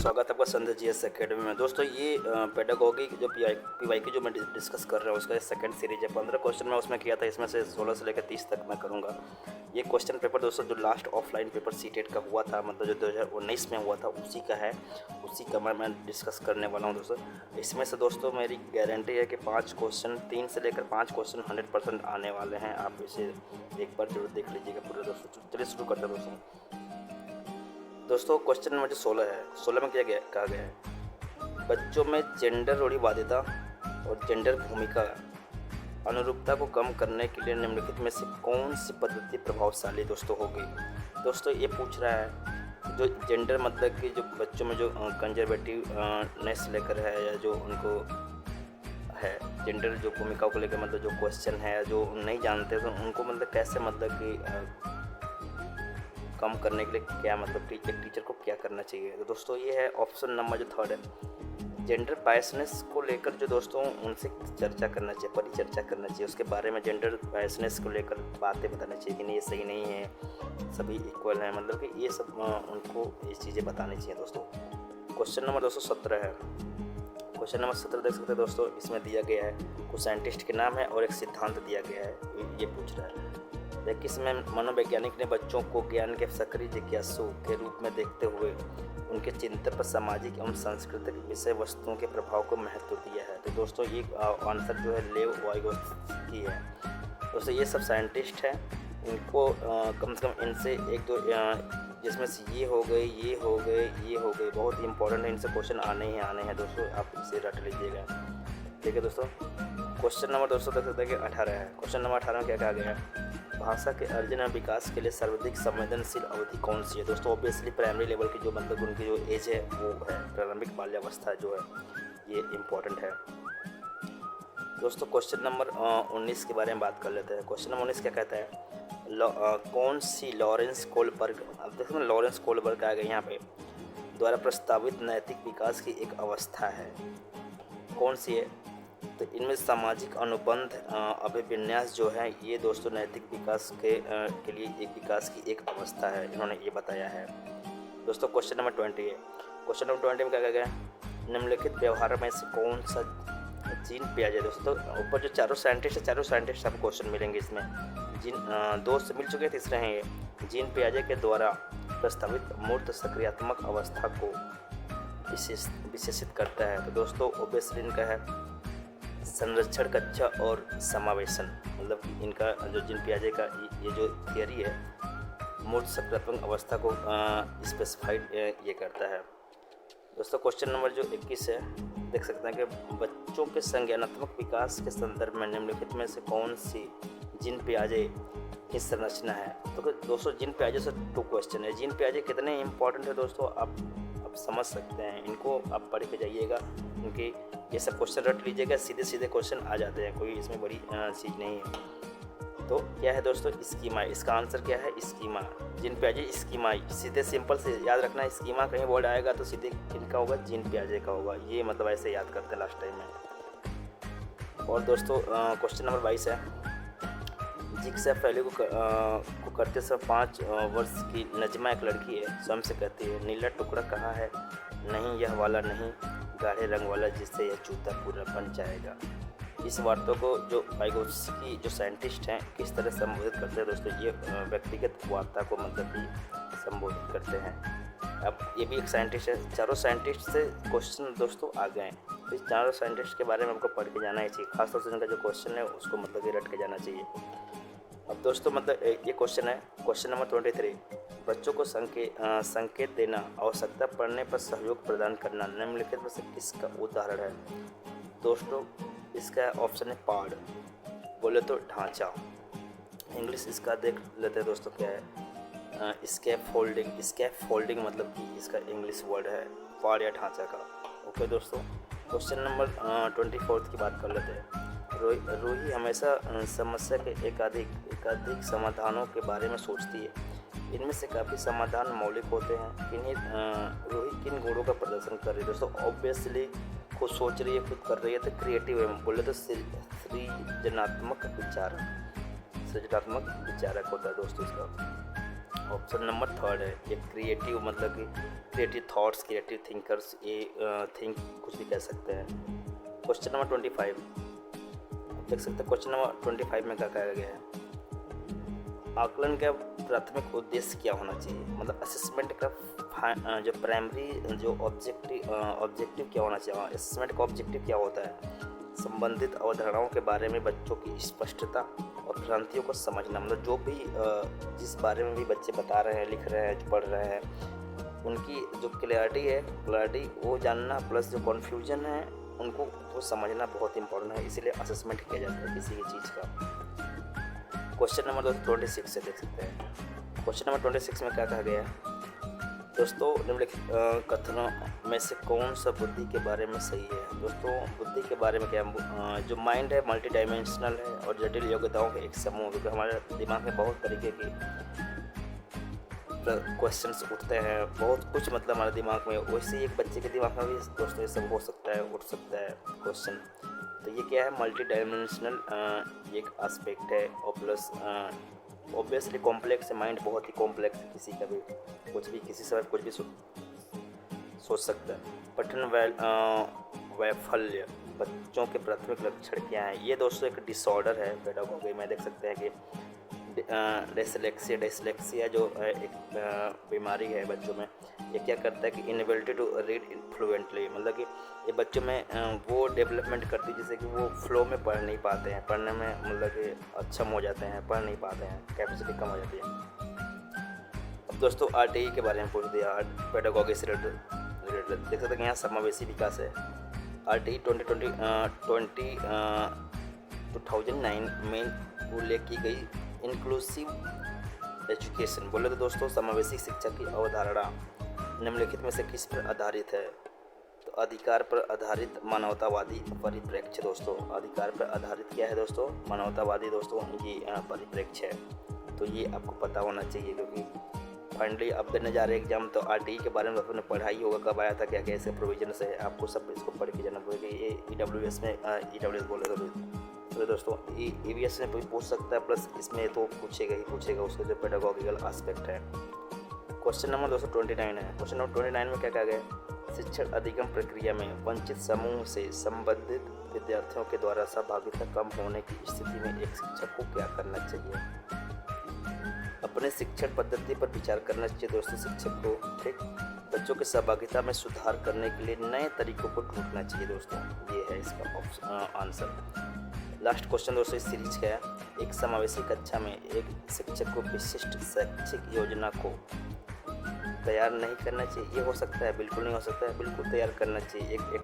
स्वागत है आपका संध्या जीएस एकेडमी में। दोस्तों ये पेडागोगी जो पीवाई की जो मैं डिस्कस कर रहा हूँ उसका सेकंड सीरीज है। 15 क्वेश्चन मैं उसमें किया था, इसमें से 16 से लेकर 30 तक मैं करूँगा। ये क्वेश्चन पेपर दोस्तों जो लास्ट ऑफलाइन पेपर सीटेट का हुआ था, मतलब जो 2019 में हुआ था, उसी का है, उसी का मैं डिस्कस करने वाला हूँ दोस्तों। इसमें से दोस्तों मेरी गारंटी है कि 5 क्वेश्चन 3 से लेकर 5 क्वेश्चन 100% आने वाले हैं। आप इसे एक बार जरूर देख लीजिएगा पूरे दोस्तों। चलिए शुरू करते हैं दोस्तों। क्वेश्चन नंबर जो 16 है, 16 में क्या कहा गया है? बच्चों में जेंडर रूढ़िवादिता और जेंडर भूमिका अनुरूपता को कम करने के लिए निम्नलिखित में से कौन सी पद्धति प्रभावशाली दोस्तों होगी? दोस्तों ये पूछ रहा है जो जेंडर मतलब कि जो बच्चों में जो कंजर्वेटिव नेस लेकर है, या जो उनको है जेंडर जो भूमिकाओं को लेकर मतलब जो क्वेश्चन है जो नहीं जानते, तो उनको मतलब कैसे मतलब कि कम करने के लिए क्या मतलब टीचर को क्या करना चाहिए। तो दोस्तों ये है ऑप्शन नंबर जो 3 है, जेंडर बायसनेस को लेकर जो दोस्तों उनसे चर्चा करना चाहिए, परिचर्चा करना चाहिए, उसके बारे में जेंडर बायसनेस को लेकर बातें बतानी चाहिए कि नहीं ये सही नहीं है, सभी इक्वल हैं, मतलब कि ये सब उनको ये चीज़ें बतानी चाहिए दोस्तों। क्वेश्चन नंबर 217 है। क्वेश्चन नंबर 17 देख सकते हैं दोस्तों, इसमें दिया गया है कुछ साइंटिस्ट के नाम है और एक सिद्धांत दिया गया है। ये पूछ रहा है देखिए, इसमें मनोवैज्ञानिक ने बच्चों को ज्ञान के सक्रिय जिज्ञासु के रूप में देखते हुए उनके चिंतन पर सामाजिक एवं सांस्कृतिक विषय वस्तुओं के प्रभाव को महत्व दिया है। तो दोस्तों ये आंसर जो है लेव वाइगोत्स्की है। दोस्तों ये सब साइंटिस्ट हैं, इनको कम से कम इनसे एक दो जिसमें से ये हो गए, ये हो गए, ये हो गए, बहुत ही इंपॉर्टेंट है, इनसे क्वेश्चन आने ही आने हैं दोस्तों, आप इसे रट लीजिएगा। ठीक है दोस्तों। क्वेश्चन नंबर दोस्तों देख सकते हैं कि 18 है। क्वेश्चन नंबर 18 में क्या कहा गया है? भाषा के अर्जन और विकास के लिए सर्वाधिक संवेदनशील अवधि कौन सी है? दोस्तों ऑब्वियसली प्राइमरी लेवल की जो मतलब उनकी जो एज है वो है प्रारंभिक बाल्यावस्था जो है, ये इम्पोर्टेंट है दोस्तों। क्वेश्चन नंबर 19 के बारे में बात कर लेते हैं। क्वेश्चन नंबर 19 क्या कहता है? कौन सी लॉरेंस कोलबर्ग, अब देखो ना लॉरेंस कोलबर्ग आ गए यहाँ पे, द्वारा प्रस्तावित नैतिक विकास की एक अवस्था है, कौन सी है? तो इनमें सामाजिक अनुबंध अभिविन्यास जो है ये दोस्तों नैतिक विकास के लिए एक विकास की एक अवस्था है, इन्होंने ये बताया है दोस्तों। क्वेश्चन नंबर 20 है। क्वेश्चन नंबर 20 में क्या कहा गया? निम्नलिखित व्यवहार में से कौन सा जीन पियाजे? दोस्तों ऊपर जो चारों साइंटिस्ट है, चारों साइंटिस्ट आपको क्वेश्चन मिलेंगे इसमें। जीन दो से मिल चुके हैं, तीसरे हैं ये। जीन पियाजे के द्वारा प्रस्तावित मूर्त सक्रियात्मक अवस्था को विशेषित करता है। तो दोस्तों ओब्वियसली इनका है संरक्षण कक्षा और समावेशन, मतलब कि इनका जो जीन पियाजे का ये जो थियरी है मूर्त सक्रियात्मक अवस्था को स्पेसिफाइड ये करता है दोस्तों। क्वेश्चन नंबर जो 21 है, देख सकते हैं कि बच्चों के संज्ञानात्मक विकास के संदर्भ में निम्नलिखित में से कौन सी जीन पियाजे की संरचना है? तो दोस्तों जीन पियाजे से 2 क्वेश्चन है। जीन पियाजे कितने इंपॉर्टेंट है दोस्तों आप समझ सकते हैं, इनको आप पढ़ के जाइएगा, क्योंकि ये सब क्वेश्चन रट लीजिएगा, सीधे सीधे क्वेश्चन आ जाते हैं, कोई इसमें बड़ी चीज़ नहीं है। तो क्या है दोस्तों? स्कीमा, इसका आंसर क्या है? स्कीमा। जीन पियाजे स्कीमा, सीधे सिंपल से याद रखना, स्कीमा कहीं वर्ड आएगा तो सीधे इनका होगा, जीन पियाजे का होगा, ये मतलब ऐसे याद करते हैं लास्ट टाइम में। और दोस्तों क्वेश्चन नंबर 22 है। जिक्सा पहले को करते समय 5 वर्ष की नजमा एक लड़की है, स्वयं से कहती है नीला टुकड़ा कहाँ है? नहीं यह वाला नहीं, गाढ़े रंग वाला जिससे यह जूता पूरा बन जाएगा। इस वार्ता को जो वाइगोत्स्की जो साइंटिस्ट हैं किस तरह संबोधित करते हैं दोस्तों? ये व्यक्तिगत वार्ता को मतलब कि संबोधित करते हैं। अब ये भी एक साइंटिस्ट है, चारों साइंटिस्ट से क्वेश्चन दोस्तों आ गए हैं, तो इस चारों साइंटिस्ट के बारे में आपको पढ़ के जाना ही चाहिए, खासतौर से उनका जो क्वेश्चन है उसको मतलब कि रट के जाना चाहिए। अब दोस्तों मतलब ये क्वेश्चन है, क्वेश्चन नंबर 23, बच्चों को संकेत देना, आवश्यकता पड़ने पर सहयोग प्रदान करना निम्नलिखित में से किसका उदाहरण है? दोस्तों इसका ऑप्शन है पार्ड, बोले तो ढांचा। इंग्लिश इसका देख लेते हैं दोस्तों क्या है? स्कैप फोल्डिंग मतलब कि इसका इंग्लिश वर्ड है पार्ड या ढांचा का। ओके दोस्तों। क्वेश्चन नंबर 24 की बात कर लेते हैं। रूही हमेशा समस्या के एकाधिक समाधानों के बारे में सोचती है, इनमें से काफ़ी समाधान मौलिक होते हैं। रूही किन गुणों का प्रदर्शन कर रही है? दोस्तों ऑब्वियसली खुद सोच रही है, खुद कर रही है, तो क्रिएटिव है, बोले तो सृजनात्मक विचारक होता है दोस्तों इसका। ऑप्शन नंबर थर्ड है ये क्रिएटिव, मतलब कि क्रिएटिव थॉट्स, क्रिएटिव थिंकर्स, ये थिंक कुछ भी कह सकते हैं। क्वेश्चन नंबर 25 देख सकते हैं। क्वेश्चन नंबर 25 में क्या कहा गया है, आकलन का प्राथमिक उद्देश्य क्या होना चाहिए, मतलब असेसमेंट का जो प्राइमरी जो ऑब्जेक्टिव क्या होना चाहिए। असेसमेंट का ऑब्जेक्टिव क्या होता है, संबंधित अवधारणाओं के बारे में बच्चों की स्पष्टता और भ्रांतियों को समझना, मतलब जो भी जिस बारे में भी बच्चे बता रहे हैं, लिख रहे हैं, जो पढ़ रहे हैं, उनकी जो क्लैरिटी वो जानना, प्लस जो कन्फ्यूजन है उनको वो समझना बहुत इंपॉर्टेंट है, इसीलिए असेसमेंट किया जाता है किसी भी चीज़ का। क्वेश्चन नंबर 26 से देख सकते हैं। क्वेश्चन नंबर 26 में क्या कहा गया है, दोस्तों निम्नलिखित कथनों में से कौन सा बुद्धि के बारे में सही है। दोस्तों बुद्धि के बारे में क्या, जो माइंड है मल्टी डायमेंशनल है और जटिल योग्यताओं के एक समूह, क्योंकि हमारे दिमाग में बहुत तरीके की क्वेश्चंस उठते हैं, बहुत कुछ मतलब हमारे दिमाग में, वैसे एक बच्चे के दिमाग में भी दोस्तों ये सब हो सकता है, उठ सकता है क्वेश्चन। तो ये क्या है, मल्टी डायमेंशनल एक एस्पेक्ट है, और प्लस ऑब्वियसली कॉम्प्लेक्स है, माइंड बहुत ही कॉम्प्लेक्स है, किसी का भी कुछ भी किसी समय कुछ भी सोच सकता है। पठन वैफल्य बच्चों के प्राथमिक लक्षण क्या हैं, ये दोस्तों एक डिसऑर्डर है पेडागोगी में, देख सकते हैं कि डिसलेक्सिया जो एक बीमारी है बच्चों में, ये क्या करता है कि इनएबिलिटी टू रीड फ्लुएंटली, मतलब कि ये बच्चों में वो डेवलपमेंट करती है जिससे कि वो फ्लो में पढ़ नहीं पाते हैं, पढ़ने में मतलब कि अक्षम हो जाते हैं, पढ़ नहीं पाते हैं, कैपेसिटी कम हो जाती है। अब दोस्तों आरटीई के बारे में पूछ दिया, पेडागोगी से रिलेटेड देख सकते हैं यहाँ समावेशी विकास है। आरटीई 2009 में उल्लेख की गई इंक्लूसिव एजुकेशन, बोले तो दोस्तों समावेशी शिक्षा की अवधारणा निम्नलिखित में से किस पर आधारित है, तो अधिकार पर आधारित मानवतावादी परिप्रेक्ष्य। दोस्तों अधिकार पर आधारित क्या है दोस्तों, मानवतावादी दोस्तों ये परिप्रेक्ष्य है, तो ये आपको पता होना चाहिए, क्योंकि फाइनली अब देने जा रहे एग्जाम, तो आरटीई के बारे में आपने पढ़ा ही होगा, कब आया था, क्या क्या ऐसे प्रोविजन है, आपको सब इसको पढ़ के जाना पड़ेगा। ये ईडब्ल्यूएस में ईडब्ल्यूएस बोले तो दोस्तों ईवीएस में भी पूछ सकता है, प्लस इसमें तो पूछेगा ही पूछेगा उसका जो पेडागोगिकल एस्पेक्ट है। क्वेश्चन नंबर 229 है। क्वेश्चन नंबर 29 में क्या कहा गया, शिक्षण अधिगम प्रक्रिया में वंचित समूह से संबंधित विद्यार्थियों के द्वारा सहभागिता कम होने की स्थिति में एक शिक्षक को क्या करना चाहिए। अपने शिक्षण पद्धति पर विचार करना चाहिए दोस्तों शिक्षक को, ठीक। बच्चों की सहभागिता में सुधार करने के लिए नए तरीकों को ढूंढना चाहिए दोस्तों, ये है इसका आंसर। लास्ट क्वेश्चन दोस्तों इस सीरीज का है, एक समावेशी कक्षा में एक शिक्षक को विशिष्ट शैक्षिक योजना को तैयार नहीं करना चाहिए, ये हो सकता है, बिल्कुल नहीं हो सकता है, बिल्कुल तैयार करना चाहिए। एक